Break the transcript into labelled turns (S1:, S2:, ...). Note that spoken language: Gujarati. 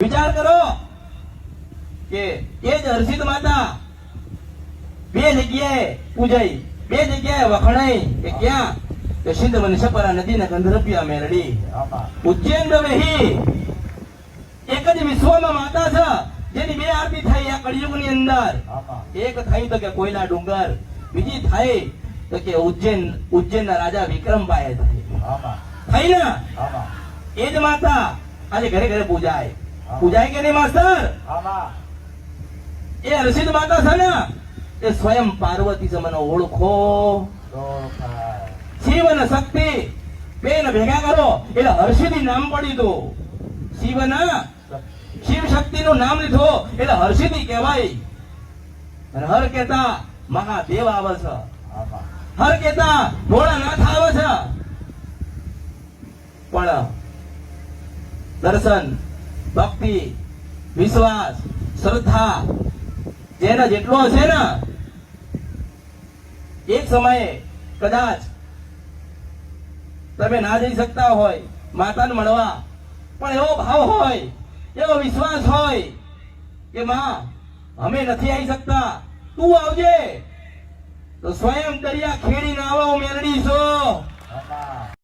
S1: વિચાર કરો કે એ જ હર્ષિત માતા બે જગ્યાએ પૂજાઈ, બે જગ્યાએ વખણાઈ. કે ક્યાં? કે સિંધ મનસપરા નદીના ગંધર્પિયા મેરડી ઉજ્જૈન વેહી. એક જ વિશ્વમાં માતા છે જેની બે આરતી થઈ આ કળિયુગની અંદર. એક થઈ તો કે કોયલા ડુંગર, બીજી થઈ તો કે ઉજ્જૈનના રાજા વિક્રમભાઈ થઈ ને. એ જ માતા આજે ઘરે ઘરે પૂજાય. પૂજાય કે નહીં માસ્ટર? એ હર્ષિત માતા છે ને એ સ્વયં પાર્વતી છે. મને ઓળખો. શિવ અને શક્તિ બે ને ભેગા કરો એટલે હર્ષિત નામ પડી દો. શિવ શક્તિ નું નામ લીધું એટલે હર્ષિતી કહેવાય. અને હર કેતા મહાદેવ આવે છે, હર કેતા ભોળાનાથ આવે છે. પણ દર્શન, ભક્તિ, વિશ્વાસ, શ્રદ્ધા જેના જેટલો હશે ને એક સમયે કદાચ તમે ના જઈ શકતા હોય માતાને મળવા, પણ એવો ભાવ હોય, એવો વિશ્વાસ હોય કે માં અમે નથી આવી શકતા, તું આવજે. તો સ્વયં દરિયા ખેડીને આવો મેલડી છો.